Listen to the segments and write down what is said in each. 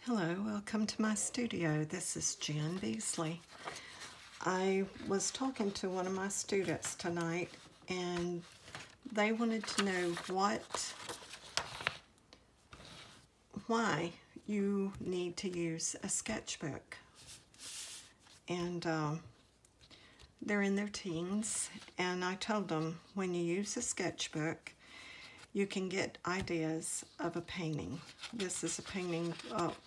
Hello, welcome to my studio. This is Jan Beasley. I was talking to one of my students tonight and they wanted to know why you need to use a sketchbook. And they're in their teens, and I told them when you use a sketchbook, you can get ideas of a painting. This is a painting.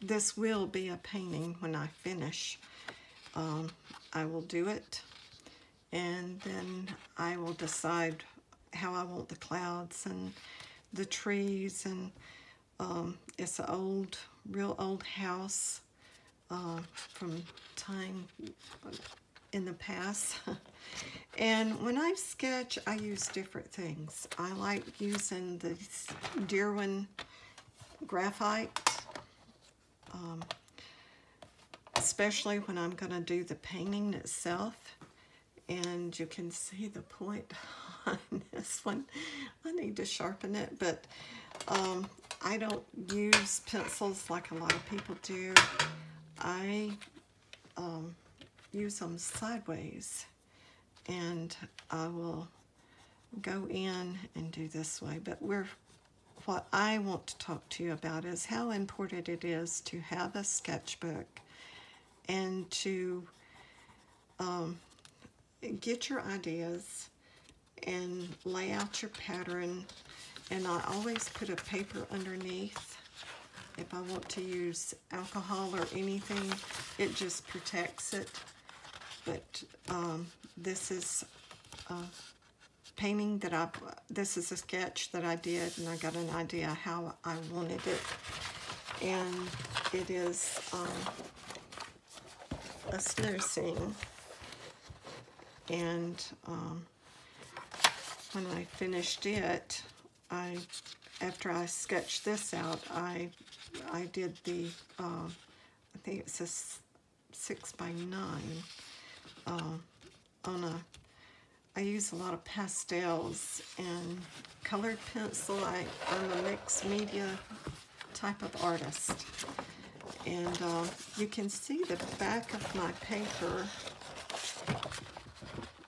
This will be a painting when I finish. I will do it, and then I will decide how I want the clouds and the trees. And it's an real old house from time in the past. And when I sketch, I use different things. I like using this Derwent graphite, especially when I'm going to do the painting itself. And you can see the point on this one. I need to sharpen it, but I don't use pencils like a lot of people do. I use them sideways, and I will go in and do this way. But what I want to talk to you about is how important it is to have a sketchbook and to get your ideas and lay out your pattern. And I always put a paper underneath. If I want to use alcohol or anything, it just protects it. But this is a painting that this is a sketch that I did, and I got an idea how I wanted it. And it is a snow scene. And when I finished it, after I sketched this out, I did the, I think it's a 6x9 I use a lot of pastels and colored pencil. I'm a mixed media type of artist. And you can see the back of my paper.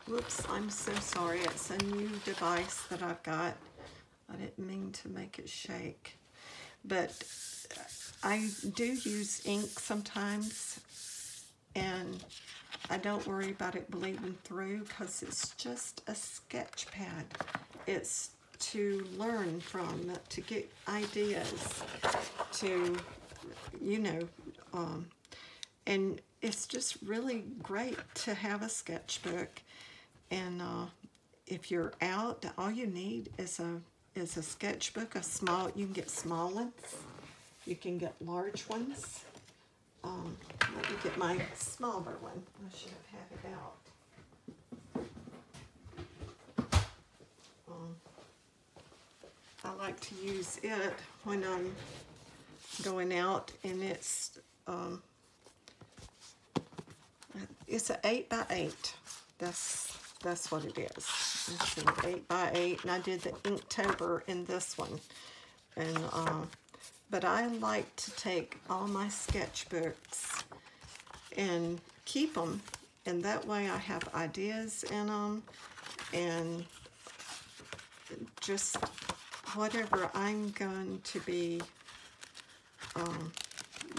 Whoops, I'm so sorry. It's a new device that I've got. I didn't mean to make it shake. But I do use ink sometimes, and I don't worry about it bleeding through because it's just a sketch pad. It's to learn from, to get ideas, to, and it's just really great to have a sketchbook. And if you're out, all you need is a sketchbook. You can get small ones, you can get large ones. Let me get my smaller one. I should have had it out. I like to use it when I'm going out, and it's an 8x8. That's what it is. It's an 8x8, and I did the Inktober in this one. And but I like to take all my sketchbooks and keep them, and that way I have ideas in them, and just whatever I'm going to be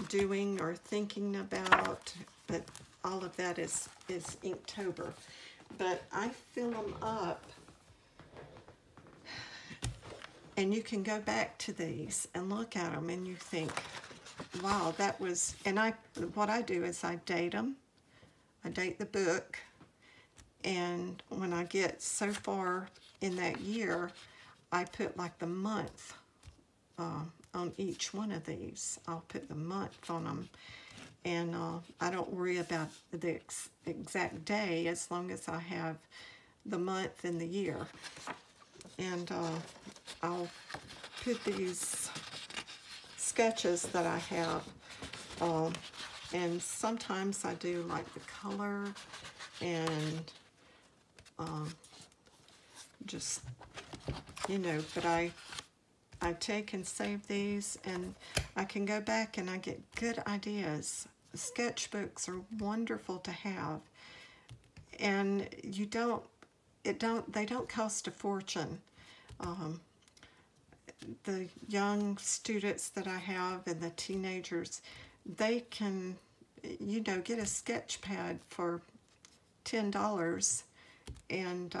doing or thinking about. But all of that is Inktober. But I fill them up, and you can go back to these and look at them, and you think, wow, that was, and what I do is I date them. I date the book, and when I get so far in that year, I put like the month on each one of these. I'll put the month on them, and I don't worry about the exact day as long as I have the month and the year. And I'll put these sketches that I have, and sometimes I do like the color, and just, but I take and save these, and I can go back and I get good ideas. Sketchbooks are wonderful to have, and they don't cost a fortune. The young students that I have and the teenagers, they can, get a sketch pad for $10 and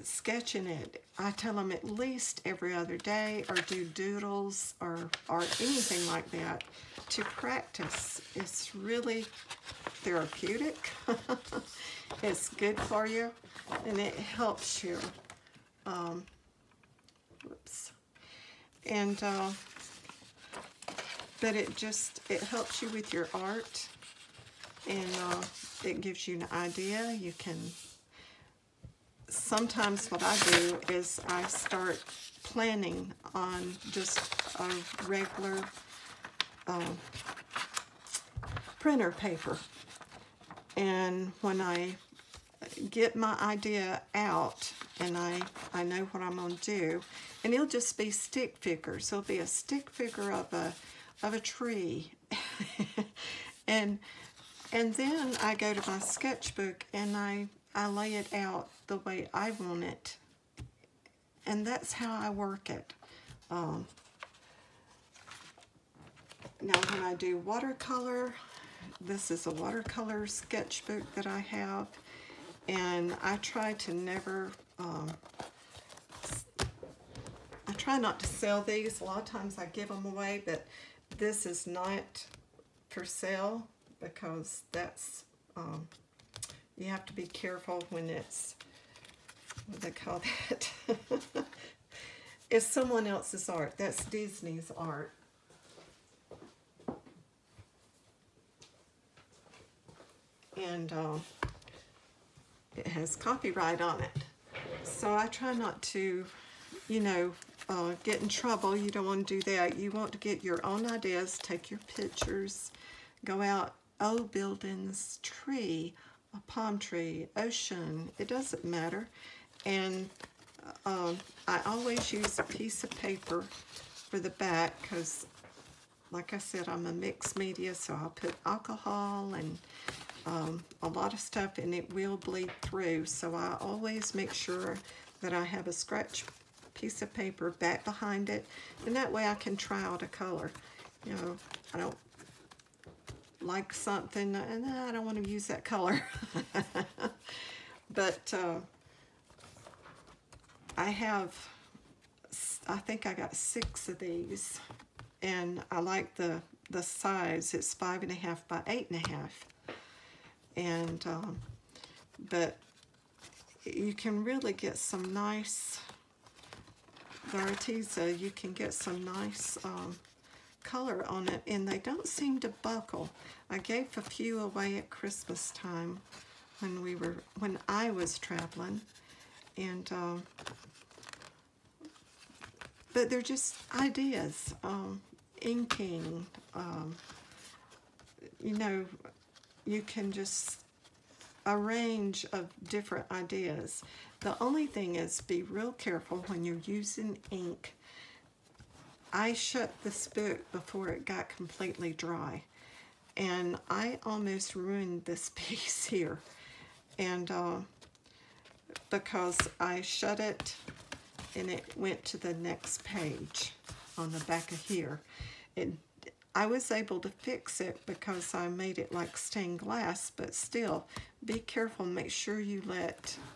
sketching it. I tell them at least every other day, or do doodles or anything like that to practice. It's really therapeutic. It's good for you, and it helps you. Whoops. And but it helps you with your art, and it gives you an idea. You can, sometimes what I do is I start planning on just a regular printer paper, and when I get my idea out and I know what I'm going to do, and it'll just be stick figures. It'll be a stick figure of a tree. and then I go to my sketchbook and I lay it out the way I want it, and that's how I work it. Now when I do watercolor, this is a watercolor sketchbook that I have, and I try to never, I try not to sell these. A lot of times I give them away, but this is not for sale, because that's, you have to be careful when it's, what do they call that? It's someone else's art. That's Disney's art. And it has copyright on it. So I try not to, get in trouble. You don't want to do that. You want to get your own ideas, take your pictures, go out, old buildings, tree, a palm tree, ocean, it doesn't matter. And I always use a piece of paper for the back, because like I said, I'm a mixed media, so I'll put alcohol and a lot of stuff, and it will bleed through. So I always make sure that I have a scratch piece of paper back behind it, and that way I can try out a color. I don't like something and I don't want to use that color. But I think I got 6 of these, and I like the size. It's 5.5 by 8.5. And but you can really get some nice, the Arteza, you can get some nice color on it, and they don't seem to buckle. I gave a few away at Christmas time when I was traveling, and but they're just ideas, inking, you can just a range of different ideas. The only thing is, be real careful when you're using ink. I shut this book before it got completely dry, and I almost ruined this piece here, and because I shut it and it went to the next page on the back of here. I was able to fix it because I made it like stained glass, but still, be careful. Make sure you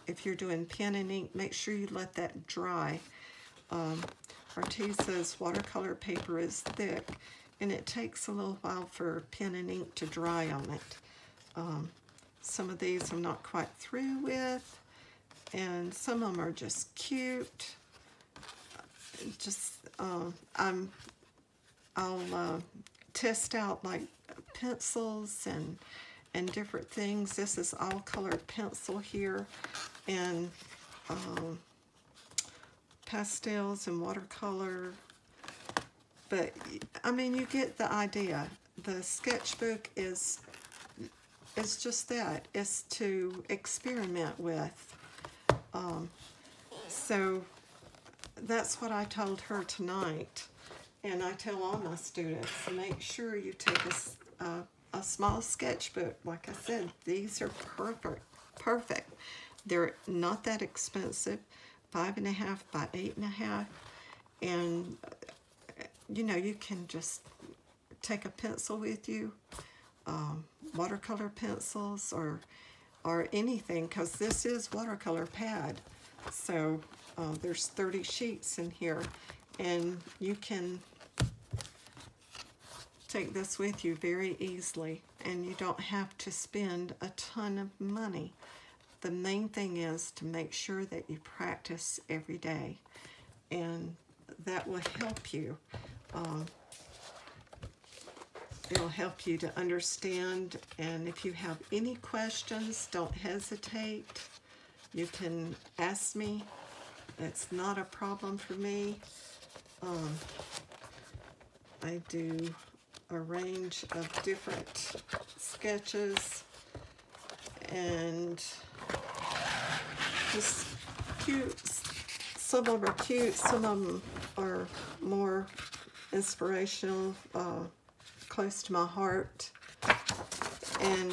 if you're doing pen and ink, make sure you let that dry. Arteza's watercolor paper is thick, and it takes a little while for pen and ink to dry on it. Some of these I'm not quite through with, and some of them are just cute. I'll test out like pencils and different things. This is all colored pencil here, and pastels and watercolor. But I mean, you get the idea. The sketchbook is just that. It's to experiment with. So that's what I told her tonight. And I tell all my students, make sure you take a small sketchbook. Like I said, these are perfect. They're not that expensive, 5.5 by 8.5. And, you know, you can just take a pencil with you, watercolor pencils or anything, because this is watercolor pad. So there's 30 sheets in here, and you can take this with you very easily, and you don't have to spend a ton of money. The main thing is to make sure that you practice every day, and that will help you. It'll help you to understand, and if you have any questions, don't hesitate. You can ask me. It's not a problem for me. I do a range of different sketches, and just cute. Some of them are cute, some of them are more inspirational, close to my heart, and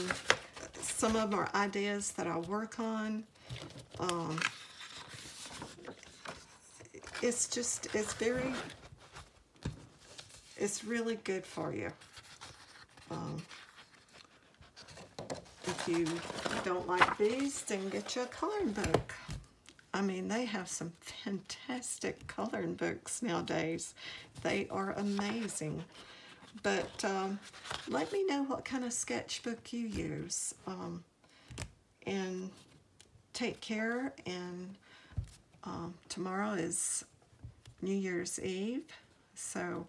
some of them are ideas that I work on. It's really good for you. If you don't like these, then get you a coloring book. I mean, they have some fantastic coloring books nowadays. They are amazing. But let me know what kind of sketchbook you use. And take care. And tomorrow is New Year's Eve. So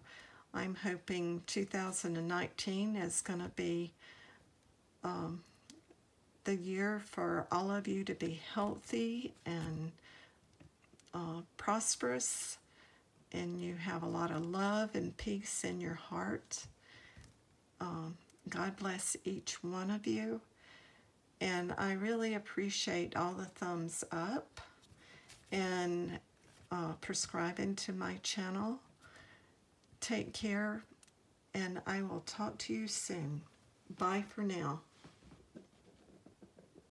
I'm hoping 2019 is going to be the year for all of you to be healthy and prosperous, and you have a lot of love and peace in your heart. God bless each one of you, and I really appreciate all the thumbs up and subscribing to my channel. Take care, and I will talk to you soon. Bye for now.